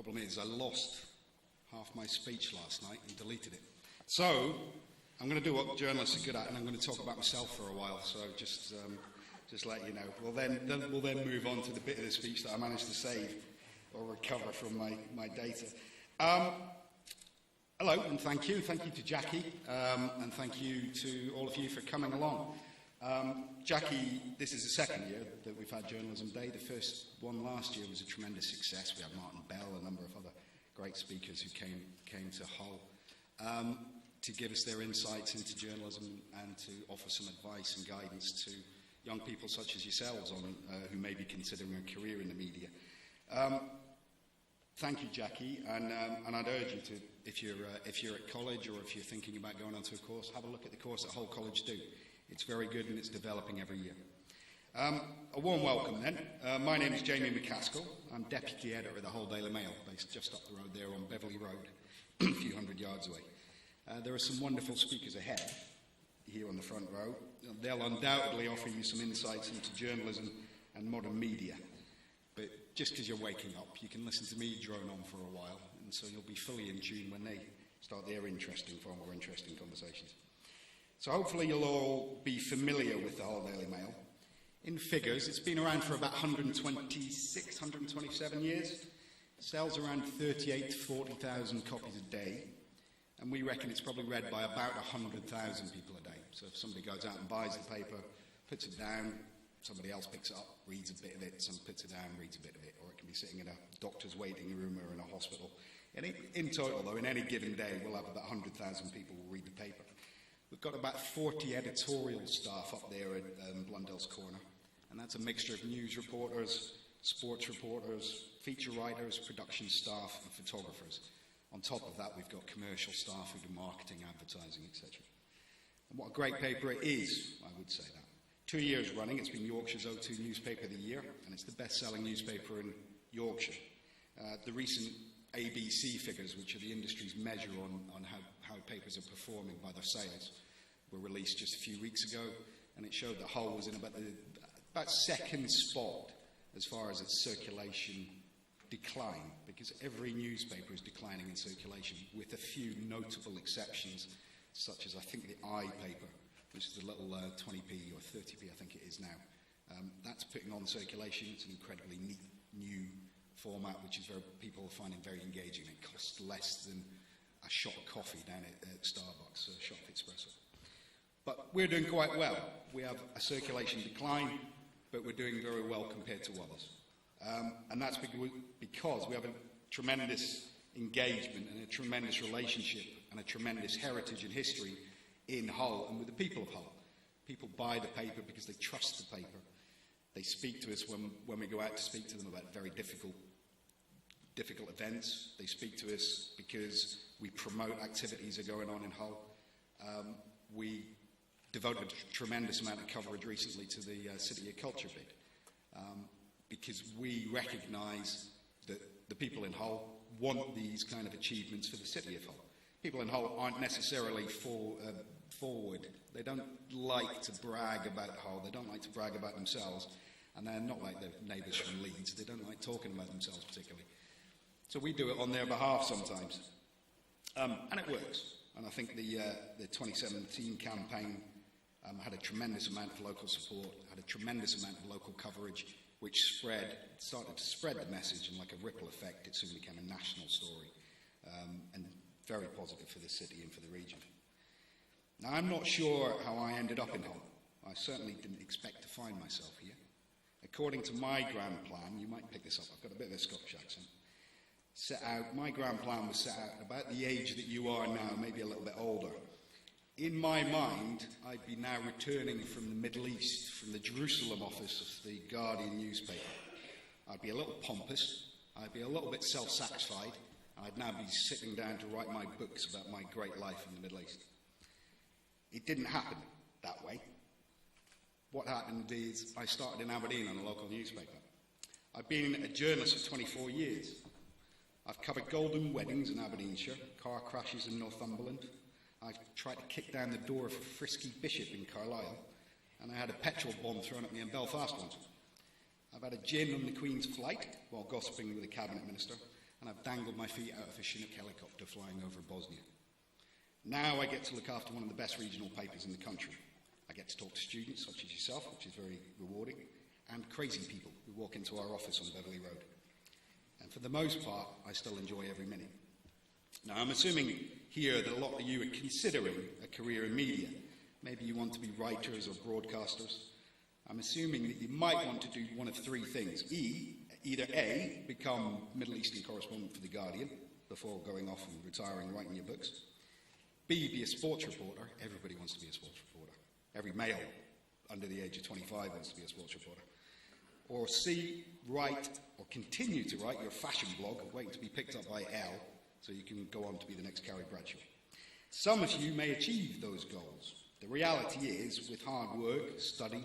problem is I lost half my speech last night and deleted it. So I'm going to do what journalists are good at, and I'm going to talk about myself for a while. So just let you know. We'll then move on to the bit of the speech that I managed to save or recover from my data. Hello, and thank you. Thank you to Jackie, and thank you to all of you for coming along. Jackie, this is the second year that we've had Journalism Day. The first one last year was a tremendous success. We had Martin Bell, a number of other great speakers who came to Hull to give us their insights into journalism and to offer some advice and guidance to young people such as yourselves on who may be considering a career in the media. Thank you, Jackie, and I'd urge you to, if you're at college or if you're thinking about going onto a course, have a look at the course that Hull College do. It's very good and it's developing every year. A warm welcome then. My name is Jamie Macaskill. I'm Deputy Editor of the Hull Daily Mail, based just up the road there on Beverley Road, a few hundred yards away. There are some wonderful speakers ahead, here on the front row. They'll undoubtedly offer you some insights into journalism and modern media. But just because you're waking up, you can listen to me drone on for a while, and so you'll be fully in tune when they start their far more interesting conversations. So hopefully you'll all be familiar with the Hull Daily Mail. In figures, it's been around for about 126, 127 years. It sells around 38 to 40,000 copies a day, and we reckon it's probably read by about 100,000 people a day. So if somebody goes out and buys the paper, puts it down, somebody else picks it up, reads a bit of it, some puts it down, reads a bit of it, or it can be sitting in a doctor's waiting room or in a hospital. In total, though, in any given day, we'll have about 100,000 people who read the paper. We've got about 40 editorial staff up there at Blundell's Corner, and that's a mixture of news reporters, sports reporters, feature writers, production staff, and photographers. On top of that, we've got commercial staff who do marketing, advertising, etc. And what a great paper it is, I would say that. 2 years running, it's been Yorkshire's O2 Newspaper of the Year, and it's the best-selling newspaper in Yorkshire. The recent ABC figures, which are the industry's measure on how papers are performing by their sales, were released just a few weeks ago, and it showed that Hull was in about second spot as far as its circulation decline, because every newspaper is declining in circulation, with a few notable exceptions, such as I think the I paper, which is the little 20p or 30p, I think it is now. That's putting on circulation. It's an incredibly neat new format, which is people are finding very engaging. It costs less than a shot of coffee down at Starbucks, a shot of espresso. But we're doing quite well. We have a circulation decline, but we're doing very well compared to others. And that's because we have a tremendous engagement and a tremendous relationship and a tremendous heritage and history in Hull and with the people of Hull. People buy the paper because they trust the paper. They speak to us when we go out to speak to them about very difficult events. They speak to us because we promote activities that are going on in Hull. We devoted a tremendous amount of coverage recently to the City of Culture bid, because we recognise that the people in Hull want these kind of achievements for the City of Hull. People in Hull aren't necessarily forward. They don't like to brag about Hull. They don't like to brag about themselves. And they're not like their neighbours from Leeds. They don't like talking about themselves particularly. So we do it on their behalf sometimes. And it works. And I think the 2017 campaign had a tremendous amount of local support, had a tremendous amount of local coverage, which started to spread the message, and like a ripple effect, it soon became a national story. And very positive for the city and for the region. Now, I'm not sure how I ended up in Hull. I certainly didn't expect to find myself here. According to my grand plan, you might pick this up, I've got a bit of a Scottish accent, my grand plan was set out about the age that you are now, maybe a little bit older. In my mind, I'd be now returning from the Middle East, from the Jerusalem office of the Guardian newspaper. I'd be a little pompous, I'd be a little bit self-satisfied, and I'd now be sitting down to write my books about my great life in the Middle East. It didn't happen that way. What happened is I started in Aberdeen on a local newspaper. I've been a journalist for 24 years. I've covered golden weddings in Aberdeenshire, car crashes in Northumberland. I've tried to kick down the door of a frisky bishop in Carlisle, and I had a petrol bomb thrown at me in Belfast once. I've had a gin on the Queen's flight while gossiping with a cabinet minister, and I've dangled my feet out of a Chinook helicopter flying over Bosnia. Now I get to look after one of the best regional papers in the country. I get to talk to students such as yourself, which is very rewarding, and crazy people who walk into our office on Beverley Road. And for the most part, I still enjoy every minute. Now, I'm assuming here that a lot of you are considering a career in media. Maybe you want to be writers or broadcasters. I'm assuming that you might want to do one of three things. Either A, become Middle Eastern correspondent for The Guardian before going off and retiring writing your books. B, be a sports reporter. Everybody wants to be a sports reporter. Every male under the age of 25 wants to be a sports reporter. Or C, write or continue to write your fashion blog, waiting to be picked up by Elle, so you can go on to be the next Carrie Bradshaw. Some of you may achieve those goals. The reality is, with hard work, study,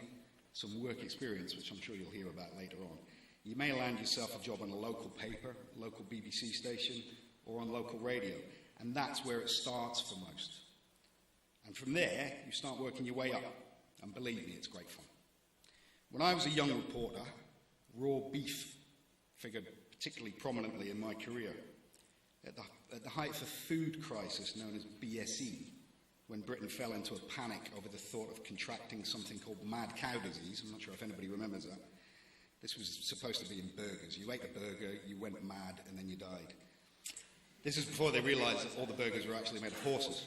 some work experience, which I'm sure you'll hear about later on, you may land yourself a job on a local paper, local BBC station, or on local radio, and that's where it starts for most. And from there, you start working your way up, and believe me, it's great fun. When I was a young reporter, raw beef figured particularly prominently in my career. At the height of a food crisis known as BSE, when Britain fell into a panic over the thought of contracting something called mad cow disease, I'm not sure if anybody remembers that. This was supposed to be in burgers. You ate a burger, you went mad, and then you died. This is before they realised that all the burgers were actually made of horses.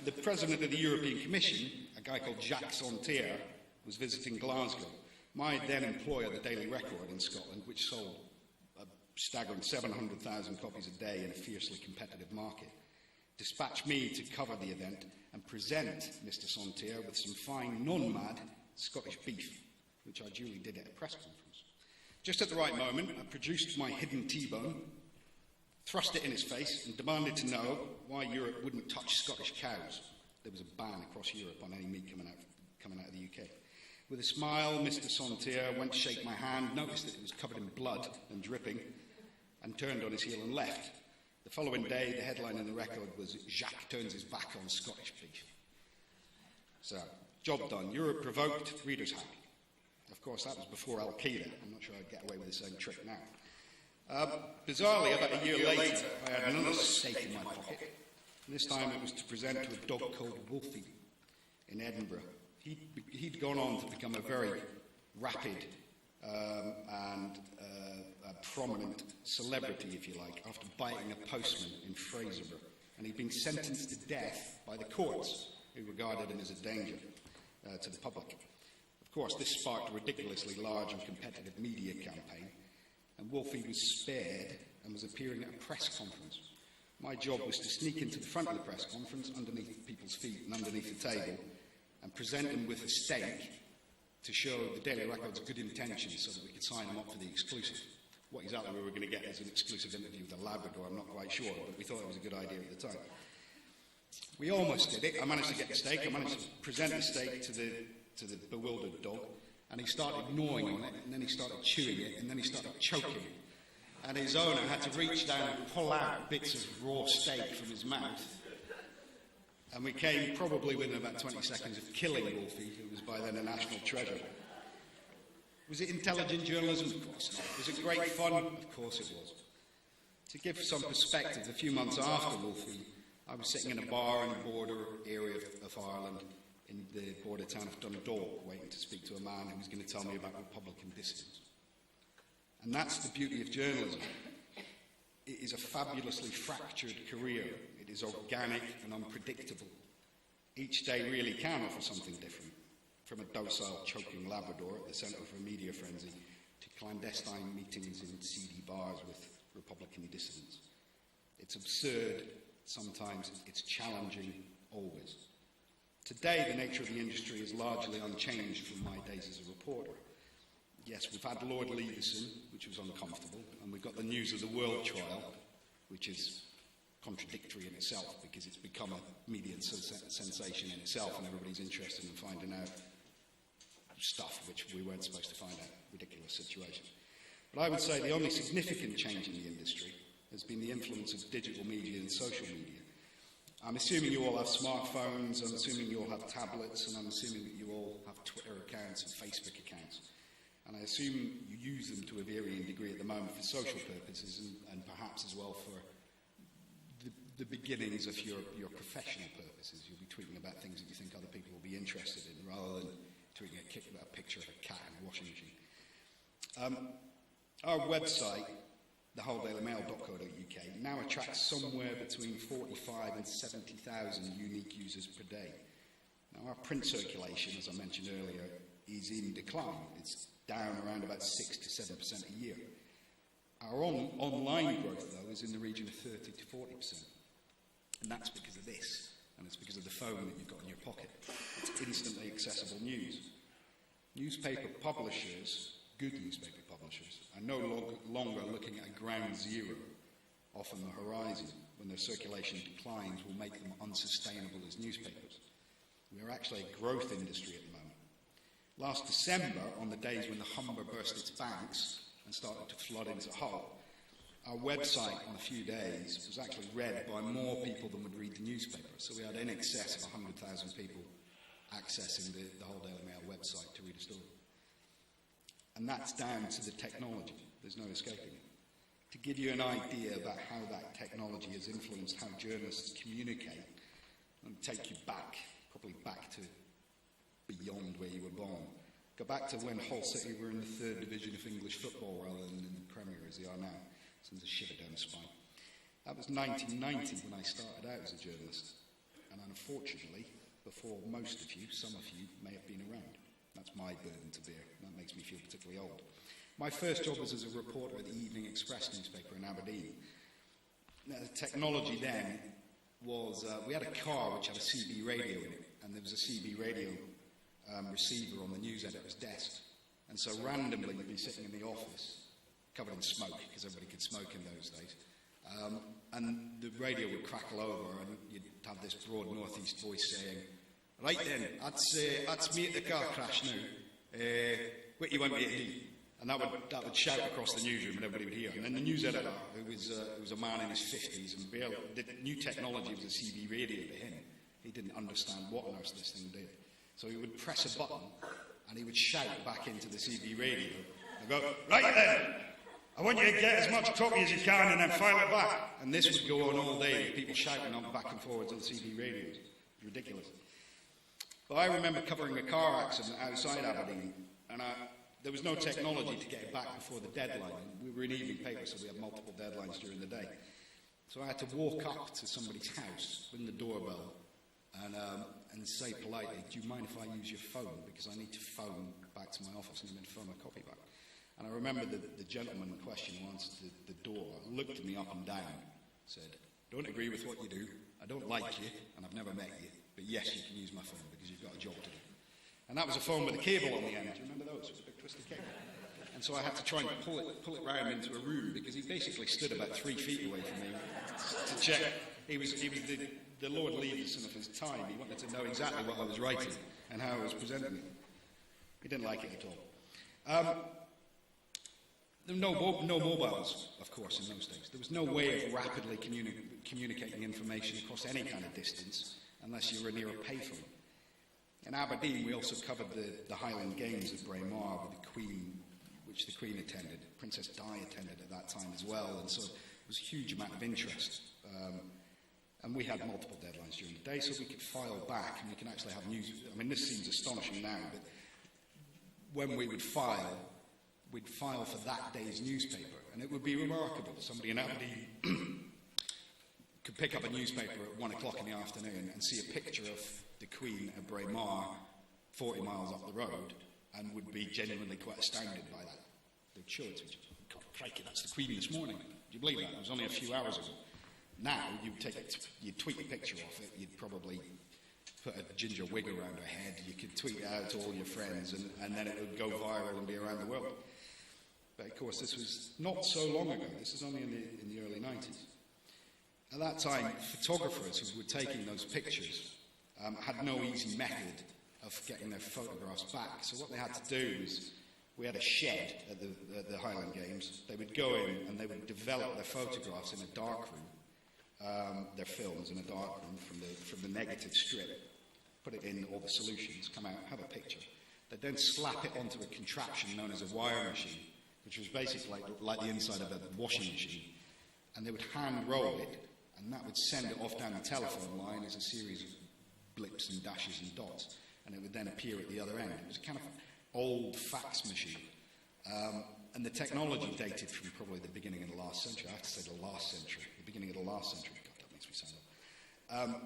The president of the European Commission, a guy called Jacques Santer, was visiting Glasgow. My then employer, the Daily Record in Scotland, which sold a staggering 700,000 copies a day in a fiercely competitive market, dispatched me to cover the event and present Mr. Santer with some fine, non-mad Scottish beef, which I duly did at a press conference. Just at the right moment, I produced my hidden T-bone, thrust it in his face, and demanded to know why Europe wouldn't touch Scottish cows. There was a ban across Europe on any meat coming out of the UK. With a smile, Mr. Santer went to shake my hand, noticed that it was covered in blood and dripping, and turned on his heel and left. The following day, the headline in the Record was, "Jacques turns his back on Scottish beef." So, job done. Europe provoked, readers happy. Of course, that was before Al-Qaeda. I'm not sure I'd get away with the same trick now. Bizarrely, about a year later, I had another steak in my pocket. And this time it was to present to a dog called Wolfie in Edinburgh. He'd gone on to become a very rapid and prominent celebrity, if you like, after biting a postman in Fraserburgh. And he'd been sentenced to death by the courts, who regarded him as a danger to the public. Of course, this sparked a ridiculously large and competitive media campaign, and Wolfie was spared and was appearing at a press conference. My job was to sneak into the front of the press conference, underneath people's feet and underneath the table, and present them with a steak to show the Daily Record's good intentions so that we could sign them up for the exclusive. What exactly we were going to get as an exclusive interview with a Labrador, I'm not quite sure, but we thought it was a good idea at the time. We almost did it. I managed to get the steak. I managed to present the steak to the bewildered dog, and he started gnawing on it, and then he started chewing it, and then he started choking it. And his owner had to reach down and pull out bits of raw steak from his mouth. And we came probably within about 20 seconds of killing Wolfie, who was by then a national treasure. Was it intelligent journalism? Of course not. Was it great fun? Of course it was. To give some perspective, a few months after Wolfie, I was sitting in a bar in the border area of Ireland, in the border town of Dundalk, waiting to speak to a man who was going to tell me about Republican dissidents. And that's the beauty of journalism. It is a fabulously fractured career. It is organic and unpredictable. Each day really can offer something different, from a docile, choking Labrador at the centre of a media frenzy to clandestine meetings in seedy bars with Republican dissidents. It's absurd, sometimes it's challenging, always. Today, the nature of the industry is largely unchanged from my days as a reporter. Yes, we've had Lord Leveson, which was uncomfortable, and we've got the News of the World trial, which is contradictory in itself because it's become a media sensation in itself and everybody's interested in finding out stuff which we weren't supposed to find out. Ridiculous situation. But I would say the only significant change in the industry has been the influence of digital media and social media. I'm assuming you all have smartphones, I'm assuming you all have tablets, and I'm assuming that you all have Twitter accounts and Facebook accounts. And I assume you use them to a varying degree at the moment for social purposes and perhaps as well for the beginnings of your professional purposes. You'll be tweeting about things that you think other people will be interested in rather than tweeting a picture of a cat in a washing machine. Our website, thewholedailymail.co.uk, now attracts somewhere between 45 and 70,000 unique users per day. Now, our print circulation, as I mentioned earlier, is in decline. It's down around about 6 to 7% a year. Our online growth, though, is in the region of 30 to 40%. And that's because of this, and it's because of the phone that you've got in your pocket. It's instantly accessible news. Newspaper publishers, good newspaper publishers, are no longer looking at ground zero off on the horizon when their circulation declines will make them unsustainable as newspapers. We are actually a growth industry at the moment. Last December, on the days when the Humber burst its banks and started to flood into Hull, our website on a few days was actually read by more people than would read the newspaper. So we had in excess of 100,000 people accessing the Whole Daily Mail website to read a story. And that's down to the technology. There's no escaping it. To give you an idea about how that technology has influenced how journalists communicate, and take you back, probably back to beyond where you were born. Go back to when Hull City were in the 3rd Division of English football rather than in the Premier as they are now. Sends a shiver down the spine. That was 1990 when I started out as a journalist. And unfortunately, before most of you, some of you may have been around. That's my burden to bear. That makes me feel particularly old. My first job was as a reporter at the Evening Express newspaper in Aberdeen. Now, the technology then was, we had a car which had a CB radio in it, and there was a CB radio receiver on the news editor's desk. And so randomly you'd be sitting in the office, covered in smoke, because everybody could smoke in those days. And the radio would crackle over, and you'd have this broad northeast voice saying, "Right then, that's me at the car crash now. What you want me to do?" And that would shout across the newsroom, and everybody would hear. And then the news editor, who was a man in his 50s, and the new technology was a CB radio to him. He didn't understand what on earth this thing did. So he would press a button, and he would shout back into the CB radio, and go, "Right then, I want you to get as much copy as you can and then file it back." And this would go on all day, with people shouting on back and forwards on the CB radios. Ridiculous. But I remember covering a car accident outside Aberdeen, and there was no technology to get it back before the deadline. We were in evening paper, so we had multiple deadlines during the day. So I had to walk up to somebody's house, ring the doorbell, and say politely, "Do you mind if I use your phone? Because I need to phone back to my office and then phone my copy back." And I remember the gentleman in question who answered the door looked at me up and down, said, "Don't agree with what you do, I don't like you, and I've never met you, but yes, you can use my phone because you've got a job to do." And that was a phone with a cable on the end. Do you remember those? With a big twisted cable. And so I had to try and pull it round into a room, because he basically stood about 3 feet away from me to check. He was the Lord Leaderson of his time. He wanted to know exactly what I was writing and how I was presenting it. He didn't like it at all. There were no mobiles, of course, in those days. There was no way of rapidly communicating information across any kind of distance unless you were near a payphone. In Aberdeen, we also covered the Highland Games at Braemar with the Queen, which the Queen attended. Princess Di attended at that time as well, and so it was a huge amount of interest. And we had multiple deadlines during the day, so we could file back, and we can actually have news. I mean, this seems astonishing now, but when we would file, we'd file for that day's newspaper, and it would be remarkable. Somebody in Aberdeen could pick up a newspaper at 1 o'clock in the afternoon and see a picture of the Queen at Braemar 40 miles up the road, and would be genuinely quite astounded by that. They'd show it to each other. "God, crikey, that's the Queen this morning." Do you believe that? It was only a few hours ago. Now, you'd tweet a picture of it, you'd probably put a ginger wig around her head, you could tweet it out to all your friends, and then it would go viral and be around the world. But of course, this was not so long ago. This is only in the early 90s. At that time, photographers who were taking those pictures had no easy method of getting their photographs back. So what they had to do was, we had a shed at the Highland Games. They would go in and they would develop their photographs in a dark room, their films in a dark room from the negative strip, put it in all the solutions, come out, have a picture. They'd then slap it onto a contraption known as a wire machine, which was basically like the inside of a washing machine. And they would hand roll it, and that would send it off down the telephone line as a series of blips and dashes and dots. And it would then appear at the other end. It was a kind of old fax machine. And the technology dated from probably the beginning of the last century. I have to say the last century, the beginning of the last century. God, that makes me sound old.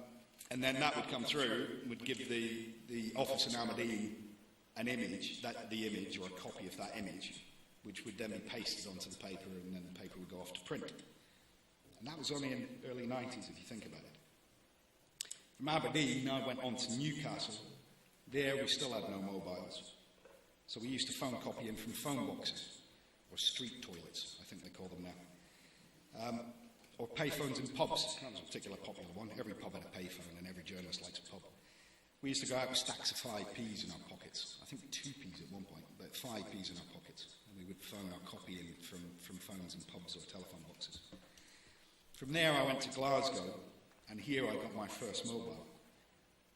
And then that would come through, would give the Officer Almadine an image, the image or a copy of that image, which would then be pasted onto the paper, and then the paper would go off to print. And that was only in the early 90s, if you think about it. From Aberdeen, I went on to Newcastle. There we still had no mobiles. So we used to phone copy in from phone boxes, or street toilets, I think they call them now. Or payphones in pubs. That was a particular popular one. Every pub had a payphone, and every journalist likes a pub. We used to go out with stacks of 5p's in our pockets. I think 2p's at one point, but 5p's in our pockets. And we would phone our copy in from phones in pubs or telephone boxes. From there I went to Glasgow, and here I got my first mobile.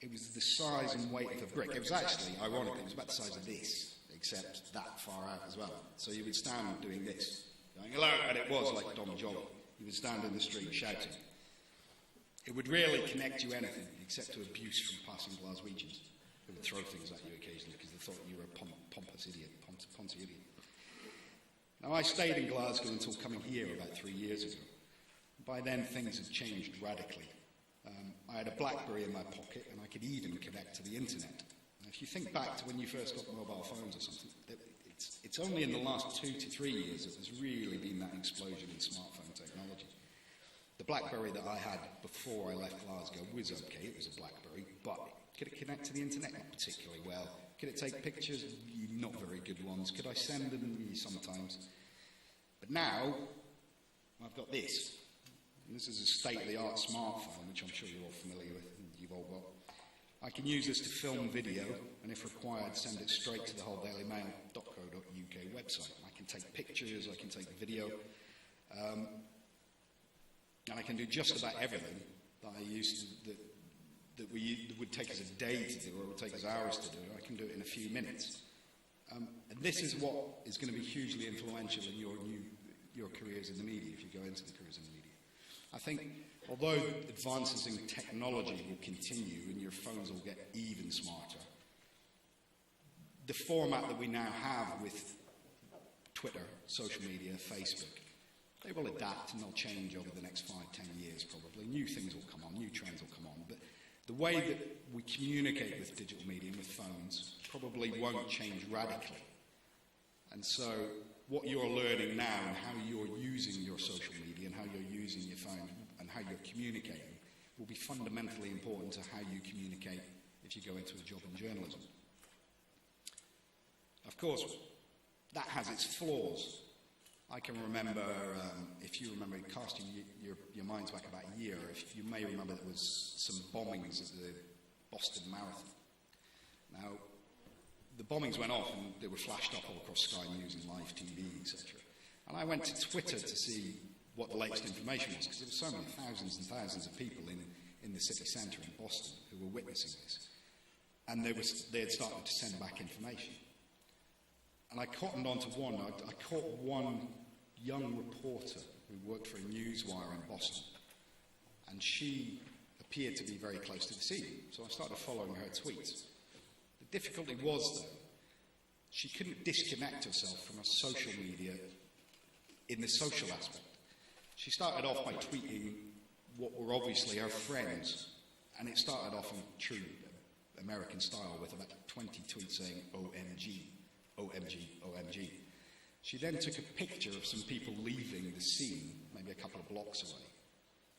It was the size and weight of a brick. It was actually, ironically, it was about the size of this, except that far out as well. So you would stand doing this, going, hello, and it was like Dom Jolly. You would stand in the street shouting. It would rarely connect you anything, except to abuse from passing Glaswegians, who would throw things at you occasionally because they thought you were a pompous idiot, poncy idiot. Now, I stayed in Glasgow until coming here about 3 years ago. By then, things had changed radically. I had a BlackBerry in my pocket, and I could even connect to the internet. And if you think back to when you first got mobile phones or something, it's only in the last 2 to 3 years that there's really been that explosion in smartphone technology. The BlackBerry that I had before I left Glasgow was okay, it was a BlackBerry, but could it connect to the internet? Not particularly well. Could it take pictures? Not very good ones. Could I send them? Sometimes. But now, I've got this. And this is a state-of-the-art smartphone, which I'm sure you're all familiar with, and you've all got. I can use this to film video, and if required, send it straight to the wholedailymail.co.uk website. I can take pictures, I can take video, and I can do just about everything that I used to, that would take us a day to do, or would take us hours to do. I can do it in a few minutes. And this is what is going to be hugely influential in your careers in the media, if you go into the careers in the media. I think, although advances in technology will continue and your phones will get even smarter, the format that we now have with Twitter, social media, Facebook, they will adapt and they'll change over the next 5, 10 years probably. New things will come on, new trends will come on. But the way that we communicate with digital media and with phones probably won't change radically. And so what you're learning now and how you're using your social media and how you're using your phone and how you're communicating will be fundamentally important to how you communicate if you go into a job in journalism. Of course, that has its flaws. I can remember, if you remember, casting your minds back about a year, if you may remember there was some bombings at the Boston Marathon. Now, the bombings went off and they were flashed up all across Sky News and live TV, etc. And I went to Twitter to see what the latest information was, because there were so many thousands and thousands of people in the city centre in Boston who were witnessing this. And they had started to send back information. And I cottoned onto one. I caught one young reporter who worked for a newswire in Boston. And she appeared to be very close to the scene. So I started following her tweets. The difficulty was, though, she couldn't disconnect herself from her social media in the social aspect. She started off by tweeting what were obviously her friends. And it started off in true American style with about 20 tweets saying, OMG. OMG, OMG. She then took a picture of some people leaving the scene, maybe a couple of blocks away,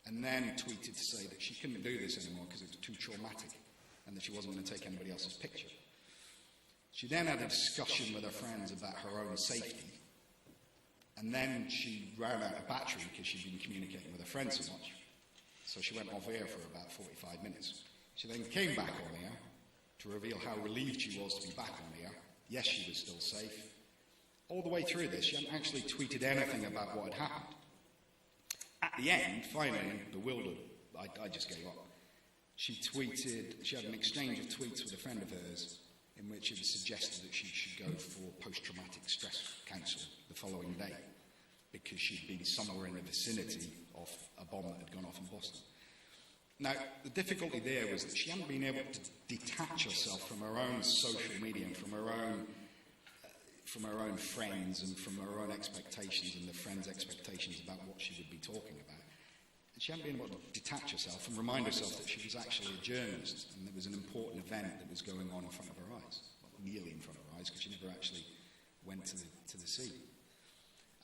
and then tweeted to say that she couldn't do this anymore because it was too traumatic and that she wasn't going to take anybody else's picture. She then had a discussion with her friends about her own safety, and then she ran out of battery because she'd been communicating with her friends so much. So she went off air for about 45 minutes. She then came back on air to reveal how relieved she was to be back on air. Yes, she was still safe. All the way through this, she hadn't actually tweeted anything about what had happened. At the end, finally, bewildered, I just gave up. She had an exchange of tweets with a friend of hers in which it was suggested that she should go for post-traumatic stress counselling the following day because she'd been somewhere in the vicinity of a bomb that had gone off in Boston. Now, the difficulty there was that she hadn't been able to detach herself from her own social media and from her own friends and from her own expectations and the friends' expectations about what she would be talking about. She hadn't been able to detach herself and remind herself that she was actually a journalist and there was an important event that was going on in front of her eyes. Well, nearly in front of her eyes, because she never actually went to the scene.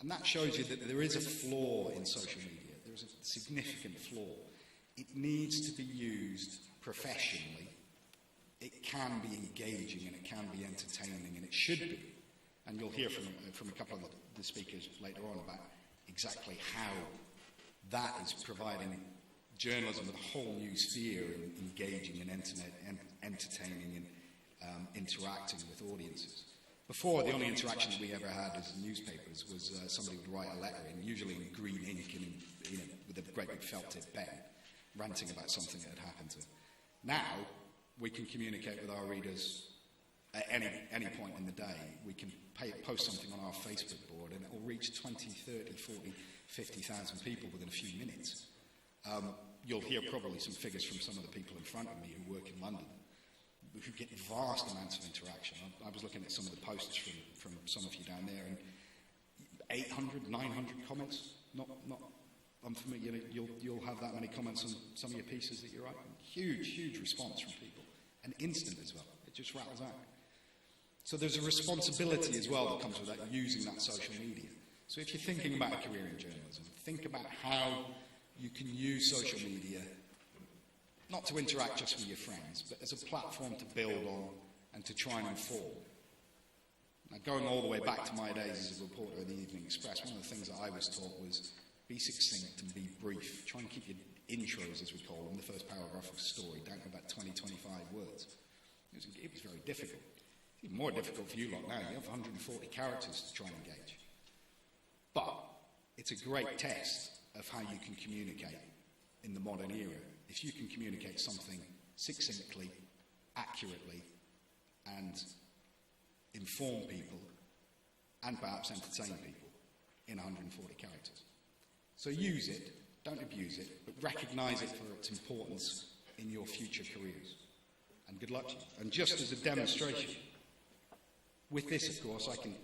And that shows you that there is a flaw in social media. There is a significant flaw. It needs to be used professionally. It can be engaging and it can be entertaining, and it should be. And you'll hear from a couple of the speakers later on about exactly how that is providing journalism with a whole new sphere in engaging and entertaining and interacting with audiences. Before, the only interaction that we ever had as newspapers was somebody would write a letter in, usually in green ink and with a great big felt-tip pen, ranting about something that had happened to them. Now, we can communicate with our readers at any point in the day. We can post something on our Facebook board and it will reach 20, 30, 40, 50,000 people within a few minutes. You'll hear probably some figures from some of the people in front of me who work in London who get vast amounts of interaction. I was looking at some of the posts from some of you down there, and 800, 900 comments. I'm familiar. You'll have that many comments on some of your pieces that you're writing. Huge response from people, and instant as well. It just rattles out. So there's a responsibility as well that comes with that, using that social media. So if you're thinking about a career in journalism, think about how you can use social media, not to interact just with your friends, but as a platform to build on and to try and inform. Now, going all the way back to my days as a reporter in the Evening Express, one of the things that I was taught was be succinct and be brief. Try and keep your intros, as we call them, the first paragraph of a story, down to about 20, 25 words. It was very difficult. It's even more difficult for you lot now. You have 140 characters to try and engage. But it's a great test of how you can communicate in the modern era. If you can communicate something succinctly, accurately, and inform people, and perhaps entertain people in 140 characters. So use it, don't abuse it, but recognise it for its importance in your future careers. And good luck to you. And just as a demonstration, with this, of course, I can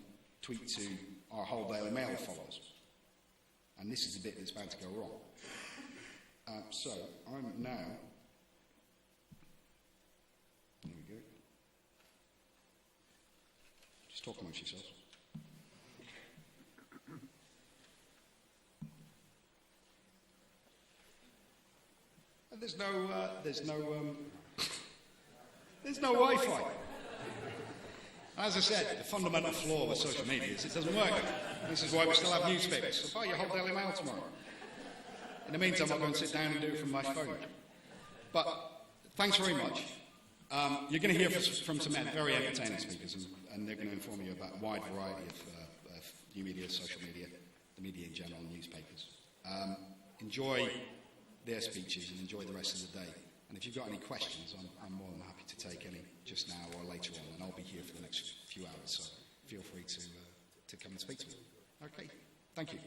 tweet to our whole Daily Mail followers. And this is the bit that's about to go wrong. So I'm now, here we go, just talk amongst yourselves. And there's no Wi-Fi. As I said, the fundamental flaw with social media is it doesn't work. This is why we still have newspapers. So buy your whole Daily Mail tomorrow. In the meantime, I'll go and sit down and do it from my phone. But thanks very much. You're going to hear from some very entertaining speakers, and they're going to inform you about a wide variety of new media, social media, the media in general, newspapers. Enjoy their speeches and enjoy the rest of the day. And if you've got any questions, I'm more than happy to take any just now or later on, and I'll be here for the next few hours, so feel free to come and speak to me. Okay, thank you.